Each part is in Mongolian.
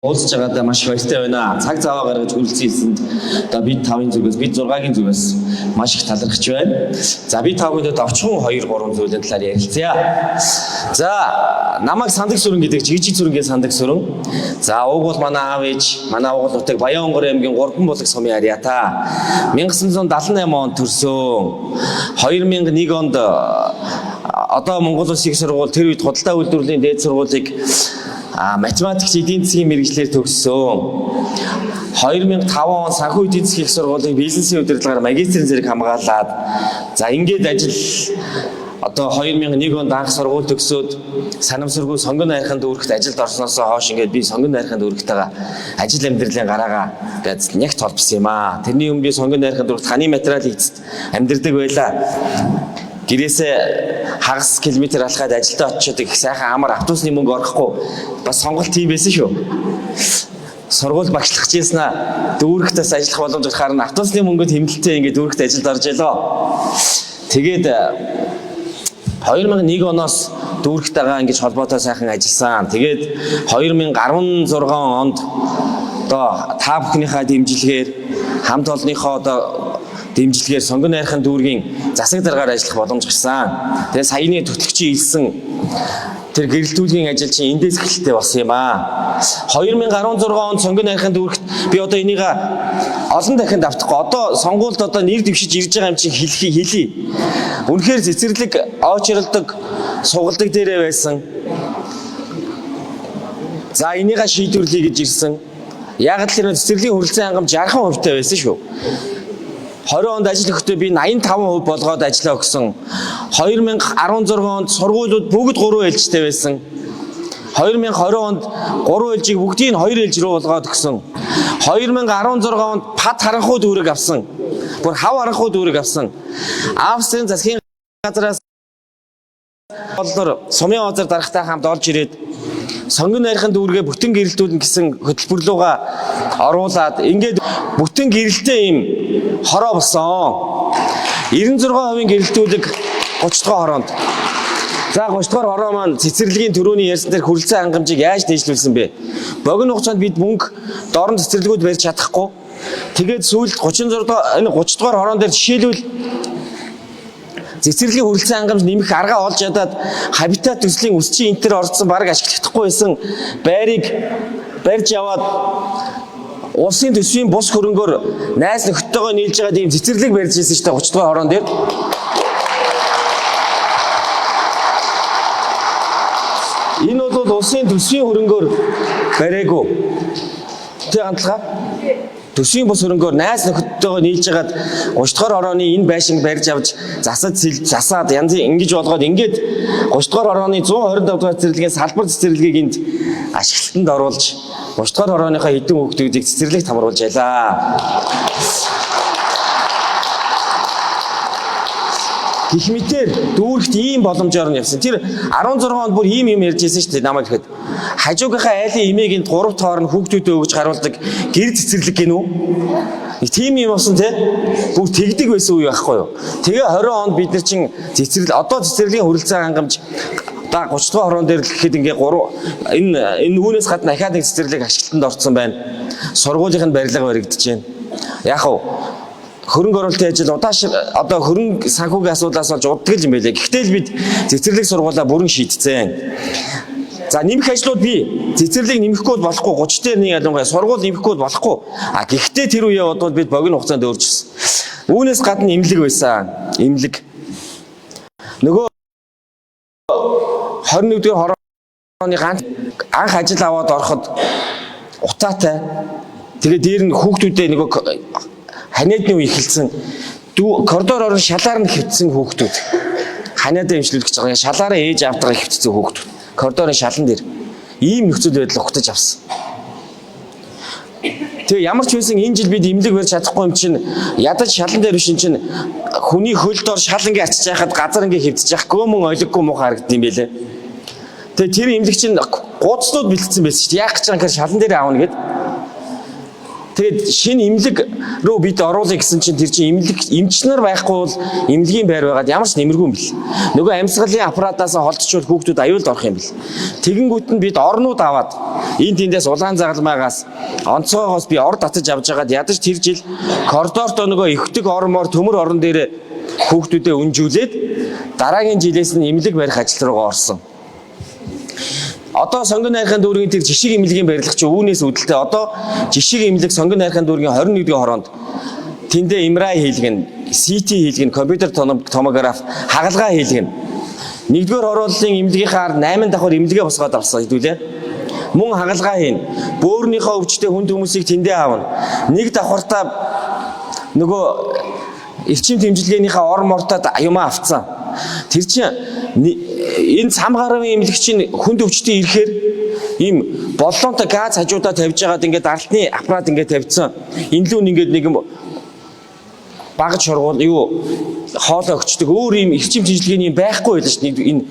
уулзж байгаадаа маш баяртай байна. Цаг цаваа гаргаж хүрэлцэн одоо бид 5-ын зүгээс бид 6-гийн зүгээс маш их талархаж байна. За би 5-ын дэд овчхон 2-3 зүйлийн талаар ярилцъя. За намайг Сандаг сүрэн гэдэг жижиг сүрэнгийн Сандаг сүрэн. За уг бол манай аав ээж, манай уг нутаг Баянгор аймгийн 3 булаг сумын Ариата. 1978 онд төрсөн. 2001 онд одоо Монгол Улсын их сургууль тэр үед худалдаа үйлдвэрлэлийн дээд сургуулийг математикч эдийн засгийн мэргэжлээр төгссөн. 2005 он санхүү эдийн засгийн их сургуулийн бизнесийн удирдлагаар магистрийн зэрэг хамгаалаад за ингээд ажил одоо 2001 онд анх сургууль төгсөөд санамсаргүй сонгон найрханд дүүрэгт ажилд орсноосоо хойш ингээд би сонгон найрханд дүүрэгтэйгээ ажил амьдралын гараагаа гэж нягт холбосон юм аа. Тэрний өмнө би сонгон найрханд дүүрэгт ханы материалын эцэст амьдардаг байлаа. Гэрээсээ хагас километр алхаад ажилдаа очиод их сайхан амар автобусны мөнгө орохгүй бас сонголт тийм байсан шүү. Сургууль багшлах гэжсэнаа дүүрэгтээс ажиллах боломж гарахаар нь автобусны мөнгөд хэмнэлтээ ингээд дүүрэгт ажилд орж ялаа. Тэгээд 2001 оноос дүүрэгтэйгээ ингэж холбоотой сайхан ажилласан. Тэгээд 2016 онд одоо та бүхнийхээ дэмжлэгээр хамт олонныхоо одоо дэмжлэгээр сонгон найрхын дүүргийн засаг даргаар ажиллах боломж гарсан. Тэгээ саяны төтлөгчийн илсэн тэр гэрэлтүүлгийн ажил чинь эндээс эхэлтэй болсон юм аа. 2016 онд сонгон найрхын дүүрэгт би одоо энийг олон дахин давтахгүй. Одоо сонгуульд одоо нэр дэвшиж ирж байгаа юм чинь хэлий. Үнэхээр цэцэрлэг очролдог сугалдаг дээрээ байсан. За энийг шийдвэрлэе гэж ирсэн. Яг л тэр цэцэрлэгийн хүрэлцэн хангамж 60% байсан шүү. 20 онд ажил өгөхдөө би 85% болгоод ажиллаа өгсөн. 2016 онд сургуулиуд бүгд 3 ээлжтэй байсан. 2020 онд 3 ээлжийг бүгдийг 2 ээлж рүү болгоод өгсөн. 2016 онд пад харанхуй дүүрэг авсан. Бүр хав харанхуй дүүрэг авсан. Австрийн засгийн газраас болдор сумын озар дарагтай хамт орж ирээд сонгон найрхын дүүргээ бүтэн гэрэлтүүлнэ гэсэн хөтөлбөрлөгөө оруулаад ингээд бүтэн гэрэлтэй юм хороо болсон. 96% гэрэлтүүлэг 30 дугаар хороонд. За 30 дугаар хороо маань цэцэрлэгийн төрөний ярьсан дээр хүрэлцэн хангамжийг яаж дэвшлүүлсэн бэ? Богино хугацаанд бид мөнгө дорн цэцэрлэгүүд барьж чадахгүй. Тэгээд сүүлд 30 дугаар хороон дээр жишээлбэл цэцэрлэгийн хүрэлцэн хангамж нэмэх арга олж ядаад хабитат төслийн өсчийн энтер орцсон бараг ашиглахдаггүй байсан байрыг барьж яваад улсын төсвийн бус хөрөнгөөр найз нөхдөдөө нийлж байгаа тийм цэцэрлэг барьж ирсэн шүү дээ 30 дугаар хороон дээр. Энэ бол улсын төсвийн хөрөнгөөр бариагүй. Тэг хандлага төсвийн бус хөрөнгөөр найз нөхдөдөө нийлж хагаад 30 дугаар хорооны энэ байшинг барьж авч засаад янз ингэж болгоод ингээд 30 дугаар хорооны 125 дугаар цэцэрлэгийн салбар цэцэрлэгийг энд ашиглалтанд оруулж 30 дугаар хорооныхоо хэдэн хүүхдүүдийг цэцэрлэгт хамруулж ялаа. Гэх мэтээр дүүрэгт ийм боломжоор нь явсан. Тэр 16 онд бүр ийм юм ярьж ирсэн шүү дээ намайг ихэд. Хажуугийнхаа айлын эмээгийн 3 тоор нь хүүхдүүдэд өгж харуулдаг гэр цэцэрлэг гинүү. Тийм юм болсон те. Бүр тэгдэг байсан үе байхгүй юу. Тэгээ 20 онд бид нар чин одоо цэцэрлэгийн хүрэлцэн хангамж да 30 дугаар хороон дээр л гэхэд ингээ 3 энэ үүнээс гадна дахиад нэг цэцэрлэг ашиглалтанд орсон байна. Сургуулийн барилга баригдаж байна. Яг уу хөрөнгө оруулалтын ажил одоо хөрөнгө санхүүгийн асуудлаас болж уддаг юм байлээ. Гэхдээ л бид цэцэрлэг сургуулаа бүрэн шийдсэн. За нэмэх ажлууд би цэцэрлэг нэмэхгүй болохгүй 30 дээр нэг ялангуяа сургууль нэмэхгүй болохгүй. Гэхдээ тэр үеэ бодвол бид богино хугацаанд өөрчилсөн. Үүнээс гадна имлэг байсан. Имлэг. Нөгөө 21-р хорооны ганц анх ажил аваад ороход утаатай. Тэгээ дээр нь хүүхдүүдээ нөгөө ханиадны үе эхэлсэн. Коридор орон шалаар нь хөвтсөн хүүхдүүд. Ханиадаа имжлүүлэх гэж байгаа. Шалаараа ээж автгаа хөвтсөн хүүхдүүд. Коридорын шалан дээр ийм нөхцөл байдал ухтаж авсан. Тэгээ ямар ч байсан энэ жил бид имлэг барьж чадахгүй юм чинь ядаж шалан дээр биш чинь хүний хөл дор шал ингээ арчиж яхад газар ингээ хөвтөж яахгүй мөн ойлгохгүй муухай харагдсан юм байлээ. Тэгээ тэр имлэг чинь гууцнууд бэлдсэн байсан шүү дээ. Яах гэж байгаа юм шалан дээр аавна гэд. Тэгээд шинэ имлэг рүү бид оруулъя гэсэн чинь тэр чинь эмчнэр байхгүй бол эмнэлгийн байр байгаад ямар ч нэмэргүй юм бэл. Нөгөө амьсгалын аппаратаас холдчихвол хүүхдүүд аюулд орох юм бэл. Тэгэнгүүт нь бид орнууд аваад энэ тэндээс улаан загалмаагаас онцгойгоос би ор татаж авч байгаад ядаж тэр жил коридорт нөгөө ихдэг ормоор төмөр орон дээр хүүхдүүдэд өнжүүлээд дараагийн жилээс нь имлэг барих ажил руугаа орсон. Одоо сонгон найрхын дүүргийн тэр жишиг имлэгийн барилга чи үүнээс үүдэлтэй одоо жишиг имлэг сонгон найрхын дүүргийн 21-р хороонд тэндээ MRI хийлгэн, CT хийлгэн, компьютер томограф хагалгаа хийлгэн. Нэгдүгээр хорооллын имлэгийнхаар 8 давхар имлэгээ босгоод авсан хэдүүлээ. Мөн хагалгаа хийн. Бөөрийнхөө өвчтэй хүнд хүмүүсийг тэндээ аавна. Нэг давхартаа нөгөө эрчим тэмжлэгээнийхээ ор мортод юмаа авцсан. Тэр чинь энэ цам гаравын эмнэлэгчийн хүнд өвчтөй ирэхээр ийм боллонтой газ хажуудаа тавьж байгаад ингээд ардны аппарат ингээд тавьсан. Энэ лүүн ингээд нэг багж шоргуул юу хоолой өгчдөг өөр ийм эрчим тэмжлэгээний байхгүй байлаа шүү дээ. Энэ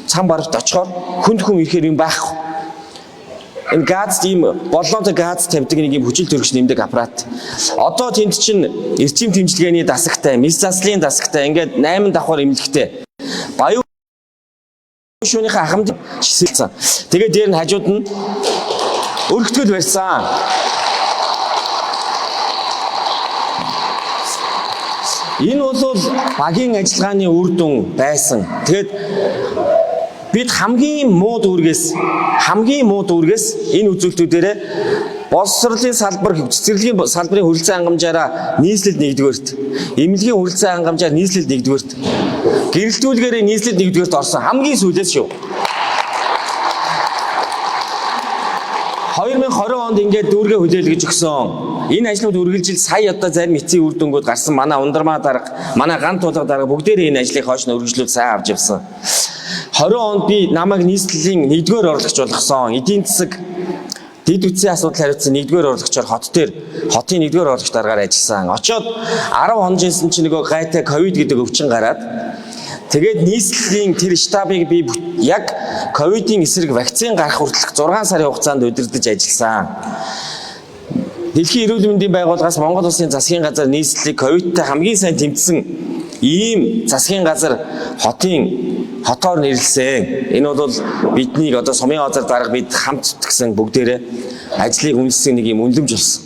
цам баравт очихоор хүнд хүн ирэхээр юм байхгүй. Энэ газ ийм боллонтой газ тавьдаг нэг юм хүчил төрөгч нэмдэг аппарат. Одоо тэнд чинь эрчим тэмжлэгээний дасагтай, мис заслын дасагтай ингээд 8 давхар эмнэлэгтэй. Баян шүүнийхээ ахмад шисэлсэн. Тэгээд дээр нь хажууд нь өргөтгөл барьсан. Энэ бол багийн ажиллагааны үр дүн байсан. Тэгээд бид хамгийн муу дүүргээс энэ үзүүлэлтүүдээрээ боловсролын салбар, цэцэрлэгийн салбарын хүрэлцэн хангамжаараа нийслэл 1-р, эмнэлгийн хүрэлцэн хангамжаар нийслэл 1-р, гэрэлтүүлгээрээ нийслэл 1-р орсон хамгийн сүүлээс шүү. 2020 онд ингээд дүүргээ хүлээлгэж өгсөн. Энэ ажлууд үргэлжил сая одоо зарим эцсийн үр дүнгууд гарсан. Манай ундрмаа дарга, манай ган тулга дарга бүгдээрээ энэ ажлыг хойш нь үргэлжлүүл сайн авч явсан. 20 онд би намайг нийслэлийн 1-р орлогч болгосон. Эдийн засаг дэд үтсийн асуудал хариуцсан 1-р орлогчоор хотын 1-р орлогч даргаар ажилласан. Очоод 10 хоног жинсэн чинь нөгөө гайтай ковид гэдэг өвчин гараад тэгээд нийслэлийн тэр штабыг би яг ковидын эсрэг вакцин гарах хүртэлх 6 сарын хугацаанд удирдах ажилласан. Дэлхийн эрүүл мэндийн байгууллагаас Монгол Улсын засгийн газар нийслэлийг ковидтай хамгийн сайн тэмцсэн ийм засгийн газар хотоор нэрлсэн. Энэ бол биднийг одоо сумын озар дарга бид хамт гэсэн бүгдээрээ ажлыг үнэлсэн нэг юм үнэлэмж болсон.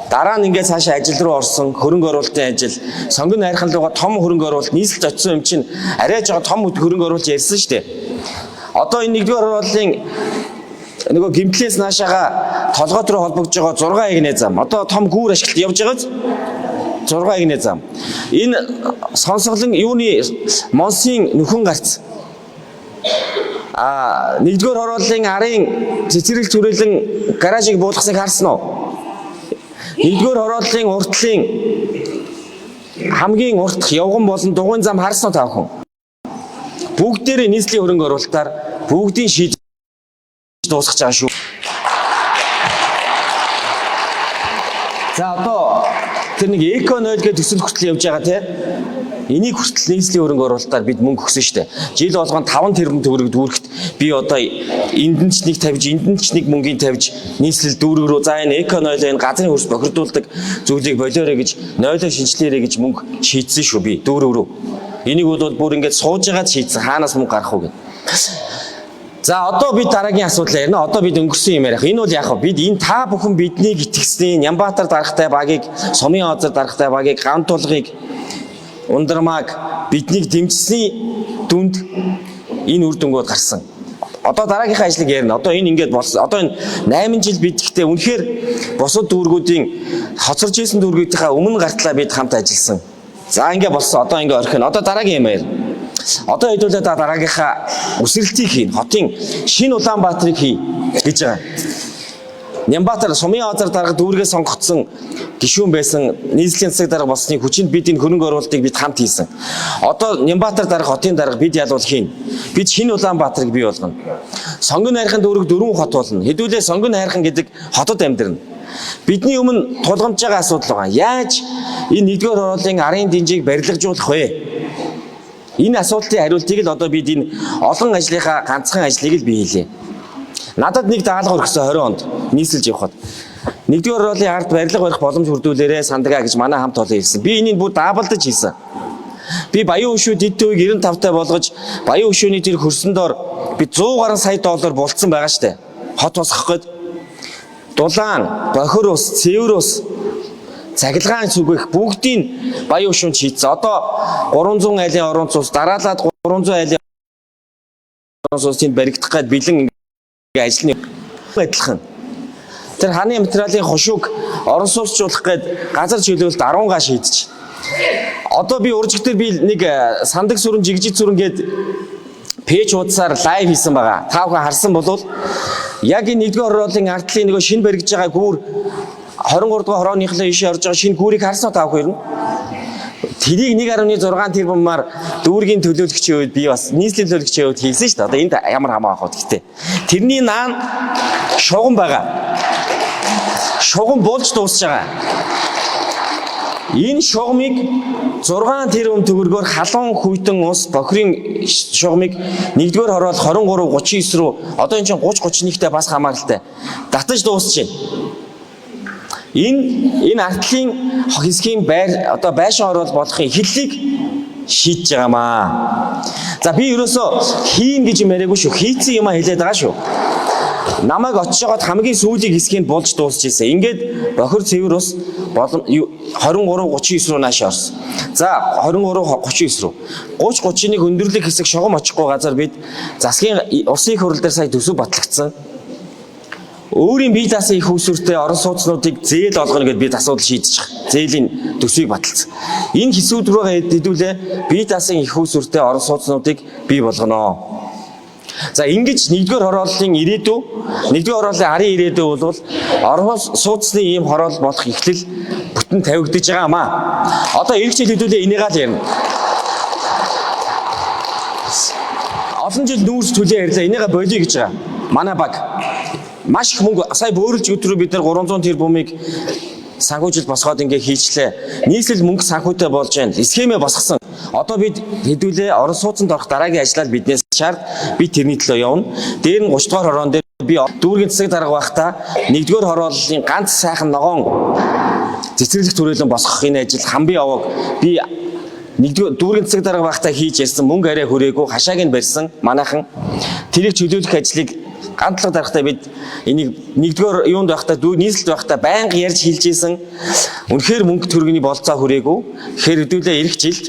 Дараа нь ингээд цаашаа ажил руу орсон хөрөнгө оруулалтын ажил, сонгон найрхан руугаа том хөрөнгө оруулалт нийслэлд очисон юм чинь арай жоо том хөрөнгө оруулалт ярьсан шүү дээ. Одоо энэ 1-р оруулалтын нөгөө гимтлээс наашаага толгойд руу холбогдож байгаа 6 эгнээ зам. Одоо том гүүр ашиглалт явж байгаа 6 эгнээ зам. Энэ сонсголон юуны Монсын нөхөн гарц. 1-р хорооллын арын цэцэрлэг түрээлэн гаражийг буулгасныг харсан уу? 1-р хорооллын уртлын хамгийн уртх явган болон дугуйн зам харсан уу та бүхэн? Бүгдээрээ нийслэлийн хөрөнгө оруулалтаар бүгдийн шийдвэр дуусгаж байгаа шүү. За одоо тэр нэг эко 0 гэдэг төсөл хүртэл явж байгаа те. Энийг хүртэл нийслэлийн хөрөнгө оруулалтаар бид мөнгө өгсөн шүү дээ. Жил болгоно 5 тэрбум төгрөг дүүрэгт би одоо энд ч нэг тавьж, энд ч нэг мөнгөний тавьж нийслэл дүүрэг рүү за энэ эко 0 энэ газрын хөрс бохирдуулдаг зүйлийг болоорой гэж 0-оо шинжилээрэй гэж мөнгө шийдсэн шүү би дүүрэг рүү. Энийг бол бүр ингэж сууж байгаад шийдсэн хаанаас мөнгө гарах уу гэдэг. За одоо бид дараагийн асуудал ярина. Одоо бид өнгөрсөн юм ярих. Энэ бол яг бид энэ та бүхэн биднийг итгэсэн Нямбатар даргатай багийг, Сумын озар даргатай багийг, ган тулгыг, ундрмааг биднийг дэмжсэний дүнд энэ үр дүнгууд гарсан. Одоо дараагийнхаа ажлыг ярина. Одоо энэ ингээд болсон. Одоо энэ 8 жил бидгтээ үнэхээр бусад дүүргүүдийн хоцорж исэн дүүргүүдийнхаа өмнө гартлаа бид хамт ажилласан. За ингээд болсон. Одоо ингээд орхино. Одоо дараагийн юм ярина. Одоо хэдүүлээ дараагийнхаа үсрэлтийг хийн. Хотын шинэ Улаанбаатарыг хий гэж байгаа. Нямбатар Сумын озар дарга дүүргээ сонгогдсон гишүүн байсан нийслэлийн засаг дарга болсны хүчинд бид энэ хөрөнгө оруулалтыг бид хамт хийсэн. Одоо Нямбатар дарга, хотын дарга бид ялуул хийн. Бид шинэ Улаанбаатарыг бий болгоно. Сонгон найрхан дүүрэг 4 хот болно. Хэдүүлээ сонгон найрхан гэдэг хотод амьдрна. Бидний өмнө тулгамж байгаа асуудал байгаа. Яаж энэ 1-р хорооллын арын дэнжийг барилгажуулах вэ? Энэ асуултын хариултыг л одоо бид энэ олон ажлынхаа ганцхан ажлыг л бий хийлээ. Надад нэг даалгавар өгсөн 20 онд нийслэлж явхад. Нэгдүгээр оролын ард барилга барих боломж хүрдүүлээрэ сандгаа гэж манай хамт олон хэлсэн. Би энийг бүр даабалдаж хийсэн. Би Баян хөшөө дэд төвийг 95-тай болгож Баян хөшөөний тэр хөрсөн доор би 100 гаруй сая доллар болцсон байгаа штэ. Хот босгох гээд дулаан, бохир ус, цэвэр ус, цахилгаан сүгэх бүгдийг Баян хөшөөнд шийдсэн. Одоо 300 айлын орон цус дараалаад 300 айлын орон цусыг баригдах гээд бэлэн ажлын адилхан. Тэр хааны материалын хушууг орон сууцжуулах гээд газар чөлөөлөлт 10 га шийдэж. Одоо би уржигтэр би нэг сандаг сүрэн жигжид сүрэн гээд пэйж хуудасаар лайв хийсэн байгаа. Та бүхэн харсан болвол яг энэ нэгдүгээр оролын ардлын нөгөө шинэ баригдж байгаа гүүр 23 дугаар хорооныхлоо ишээ орж байгаа шинэ гүүрийг харсан та бүхэн. Тэрийг 1.6 тэрбумаар дүүргийн төлөөлөгчийн үед би бас нийслэлийн төлөөлөгчийн үед хийсэн шүү дээ. Одоо энд ямар хамаа авах вэ гэхдээ. Тэрний наан шугам байгаа. Шугам болж дуусж байгаа. Энэ шугамыг 6 тэрбум төгрөгөөр халуун хүйтэн ус бохирын шугамыг 1-р хороол 23-39 рүү одоо энэ чинь 30-31-тэй бас хамааралтай татаж дуусчихэ. Энэ артлын хэсгийн байр одоо байшин орол болохын эхлэлийг шийдэж байгаамаа. За би ерөөсөө хийн гэж юм яриаггүй шүү. Хийцэн юм хэлээд байгаа шүү. Намайг очижгаад хамгийн сүүлийн хэсгийг болж дуусчихсан. Ингээд бохир цэвэр ус 23-39 руу нааш орсон. За 23-39 рүү. 30-31 өндөрлөг хэсэг шугам очихгүй газар бид засгийн усын их хурал дээр сая төсөв батлагдсан. Өөрийн бие даасан их усүртэй орон сууцнуудыг зээл олгоно гэдээ бид асуудал шийдчих. Зээлийн төсвийг баталсан. Энэ хэсүүд рүү хэдүүлээ бие даасан их усүртэй орон сууцнуудыг бий болгоно. За ингэж 1-р хорооллын ирээдүй 1-р хорооллын арын ирээдүй бол орон сууцны ийм хороол болох эхлэл бүтэн тавигдаж байгаамаа. Одоо эх жил хэдүүлээ энийг л ярина. Олон жил нүүрс төлөө ярьлаа энийг болиё гэж байгаа. Манай баг маш их мөнгө сая бөөрөлж өдрөө бид нар 300 тэрбумыг санхүүжилт босгоод ингээ хийчлээ. Нийслэл мөнгө санхүүтэй болж байна. Схемээ босгосон. Одоо бид хэдүүлээ орон сууцнд орох дараагийн ажлаар биднээс шаард би тэрний төлөө явна. Дээр нь 30 дугаар хороон дээр би дүүргийн засаг дарга байхдаа 1-р хорооллын ганц сайхан ногоон цэцэрлэг төрөлөн босгох энэ ажил хамгийн овог би 1-р дүүргийн засаг дарга байхдаа хийж ярьсан мөнгө арай хүрээгүй хашааг нь барьсан манайхан тэрийг чөлөөлөх ажлыг гантлага дарахтаа бид энийг 1-р юунд байхдаа нийслэлд байхдаа байнга ярьж хэлжсэн. Үнэхээр мөнгө төгрөгийн болцоо хүрээгүй. Тэгэхээр хэдүүлээ эх жилд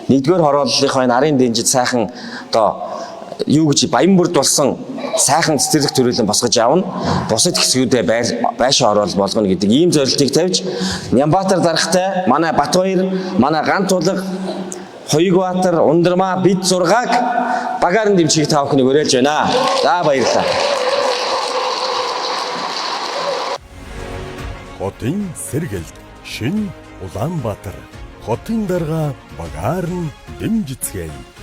1-р хорооллынхаа нарын дэнжид сайхан одоо юу гэж Баянбүрд болсон сайхан цэцэрлэг төрөлөн босгож аавна. Бусад хэсгүүдэд байшин орол болгоно гэдэг ийм зорилтыг тавьж Нямбатар дарахтай манай Батбаяр, манай Гант тулга, Хоёгбаатар, Ундрмаа бид 6-аг багаарын дэмжиг та бүхнийг уриалж байна. За баярлалаа. Хотын сэргэлт шин Улаанбаатар хотын дарга багаарын дэмжицгээе.